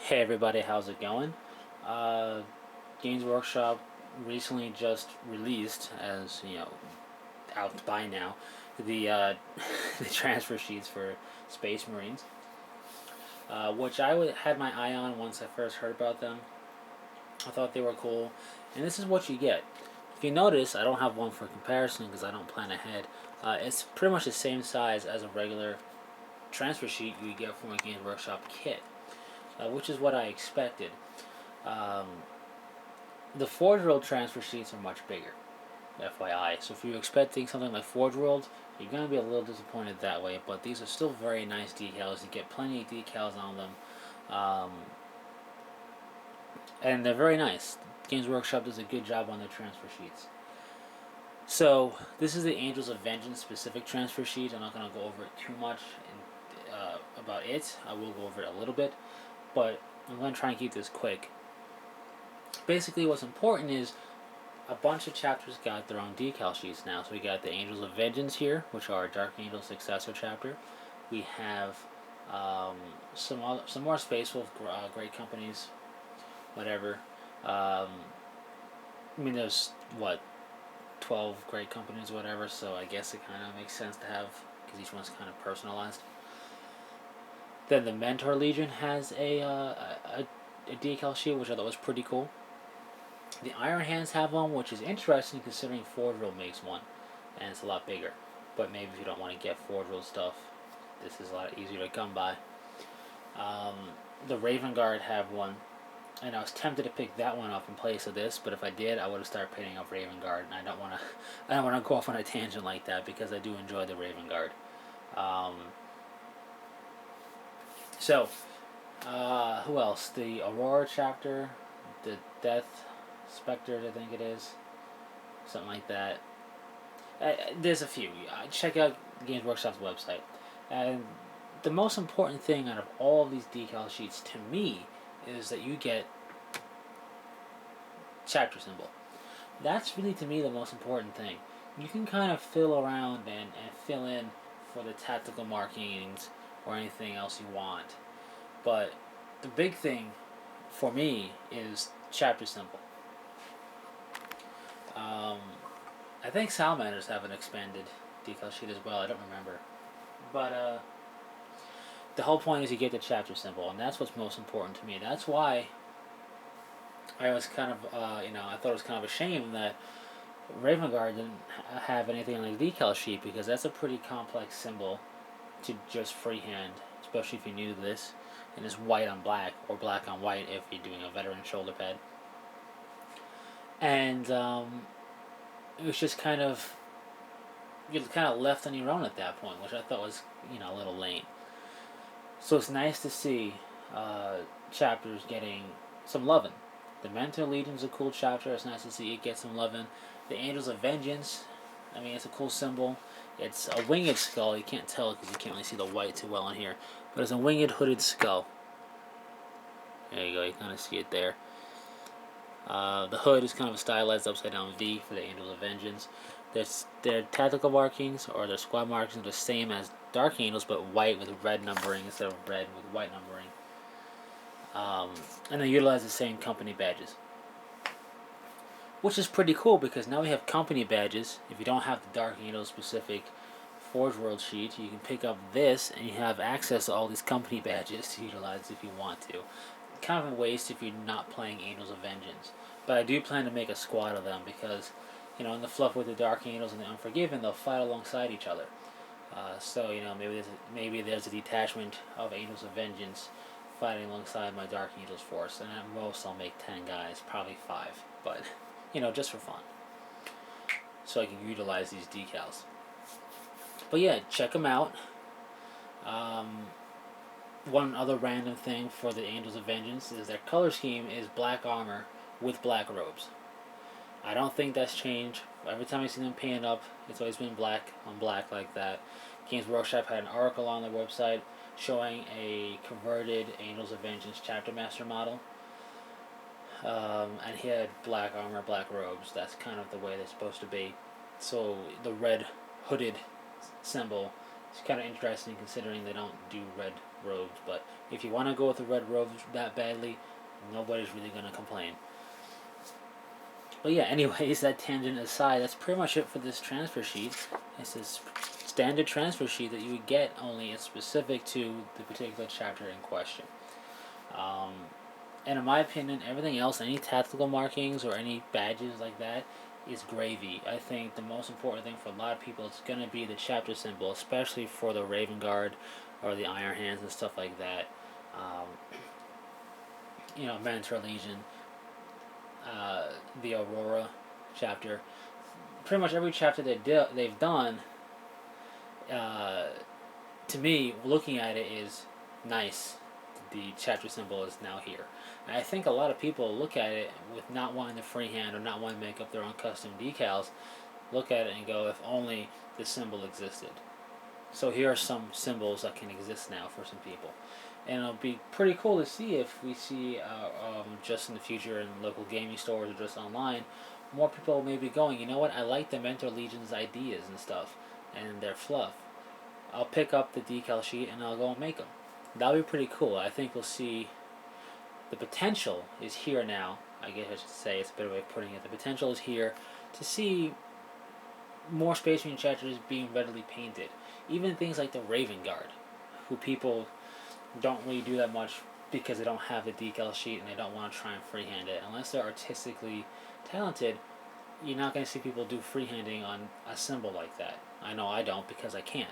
Hey everybody, how's it going? Uh, Games Workshop recently just released, as you know, out by now, the the transfer sheets for Space Marines, which had my eye on once I first heard about them. I thought they were cool, and this is what you get. If you notice, I don't have one for comparison because I don't plan ahead. It's pretty much the same size as a regular transfer sheet you get from a Games Workshop kit, which is what I expected. Um, the Forge World transfer sheets are much bigger, FYI. So if you're expecting something like Forge World, you're going to be a little disappointed that way. But these are still very nice decals. You get plenty of decals on them, um, and they're very nice. Games Workshop does a good job on their transfer sheets. So this is the Angels of Vengeance specific transfer sheet. I'm not going to go over it too much about it. I will go over it a little bit, but I'm going to try and keep this quick. Basically, what's important is a bunch of chapters got their own decal sheets now. So we got the Angels of Vengeance here, which are Dark Angel Successor chapter. We have some more Space Wolf great companies, whatever. I mean, there's what 12 great companies, or whatever. So I guess it kind of makes sense to have because each one's kind of personalized. Then the Mentor Legion has a decal sheet, which I thought was pretty cool. The Iron Hands have one, which is interesting considering Forge World makes one, and it's a lot bigger. But maybe if you don't want to get Forge World stuff, this is a lot easier to come by. The Raven Guard have one, and I was tempted to pick that one up in place of this, but if I did, I would have started painting up Raven Guard, and I don't want to go off on a tangent like that because I do enjoy the Raven Guard. So, who else? The Aurora Chapter, the Death Spectres, I think it is, something like that. There's a few. Check out Games Workshop's website. And the most important thing out of all of these decal sheets to me is that you get chapter symbol. That's really to me the most important thing. You can kind of fill around and fill in for the tactical markings or anything else you want. But the big thing for me is chapter symbol. I think Salamanders have an expanded decal sheet as well. I don't remember. But the whole point is you get the chapter symbol, and that's what's most important to me. That's why I was kind of, I thought it was kind of a shame that Raven Guard didn't have anything on the decal sheet because that's a pretty complex symbol to just freehand, especially if you're new to this. And it's white on black or black on white if you're doing a veteran shoulder pad. And it was just you're kind of left on your own at that point, which I thought was a little lame. So it's nice to see chapters getting some loving. The Mentor Legion's a cool chapter. It's nice to see it get some loving. The Angels of Vengeance, I mean, it's a cool symbol. It's a winged skull. You can't tell because you can't really see the white too well in here. But it's a winged hooded skull. There you go. You kind of see it there. The hood is kind of a stylized upside down V for the Angels of Vengeance. Their tactical markings or their squad markings are the same as Dark Angels, but white with red numbering instead of red with white numbering. And they utilize the same company badges, which is pretty cool because now we have company badges. If you don't have the Dark Angel specific Forge World sheet, you can pick up this and you have access to all these company badges to utilize if you want to. Kind of a waste if you're not playing Angels of Vengeance, but I do plan to make a squad of them because in the fluff with the Dark Angels and the Unforgiven, they'll fight alongside each other. So maybe there's a detachment of Angels of Vengeance fighting alongside my Dark Angels force, and at most I'll make 10 guys, probably 5, but just for fun, so I can utilize these decals. But yeah, check them out. One other random thing for the Angels of Vengeance is their color scheme is black armor with black robes. I don't think that's changed. Every time I see them painted up, it's always been black on black like that. Games Workshop had an article on their website showing a converted Angels of Vengeance Chapter Master model. And he had black armor, black robes. That's kind of the way they're supposed to be. So the red hooded symbol is kind of interesting considering they don't do red robes. But if you want to go with the red robes that badly, nobody's really going to complain. But yeah, anyways, that tangent aside, that's pretty much it for this transfer sheet. It's this standard transfer sheet that you would get, only it's specific to the particular chapter in question. Um, and in my opinion, everything else, any tactical markings or any badges like that, is gravy. I think the most important thing for a lot of people is going to be the chapter symbol, especially for the Raven Guard or the Iron Hands and stuff like that. Um, Mentor Legion, the Aurora Chapter. Pretty much every chapter they've done, uh, to me, looking at it is nice. The chapter symbol is now here. And I think a lot of people look at it with not wanting to freehand or not wanting to make up their own custom decals, look at it and go, if only the symbol existed. So here are some symbols that can exist now for some people. And it'll be pretty cool to see if we see, just in the future in local gaming stores or just online, more people may be going, you know what, I like the Mentor Legion's ideas and stuff, and their fluff. I'll pick up the decal sheet and I'll go and make them. That'll be pretty cool. I think we'll see the potential is here now. I guess I should say, it's a better way of putting it. The potential is here to see more Space Marine chapters being readily painted. Even things like the Raven Guard, who people don't really do that much because they don't have the decal sheet and they don't want to try and freehand it. Unless they're artistically talented, you're not going to see people do freehanding on a symbol like that. I know I don't, because I can't.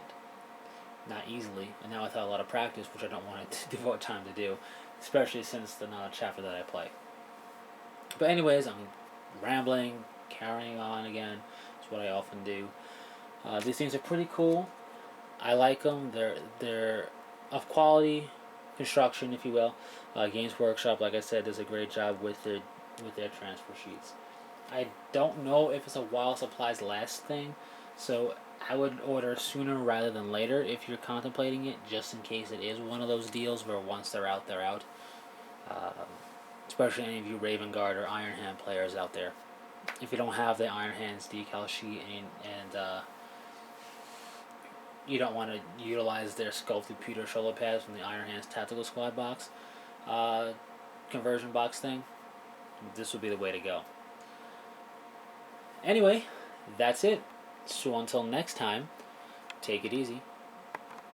Not easily, and now without a lot of practice, which I don't want to devote time to do, especially since the not a chapter that I play. But anyways, I'm rambling, carrying on again. It's what I often do. These things are pretty cool. I like them. They're of quality construction, if you will. Games Workshop, like I said, does a great job with their transfer sheets. I don't know if it's a while supplies last thing, so I would order sooner rather than later if you're contemplating it, just in case it is one of those deals where once they're out, they're out. Especially any of you Raven Guard or Iron Hand players out there. If you don't have the Iron Hands decal sheet and you don't want to utilize their sculpted pewter shoulder pads from the Iron Hands Tactical Squad box, conversion box thing, this would be the way to go. Anyway, that's it. So until next time, take it easy.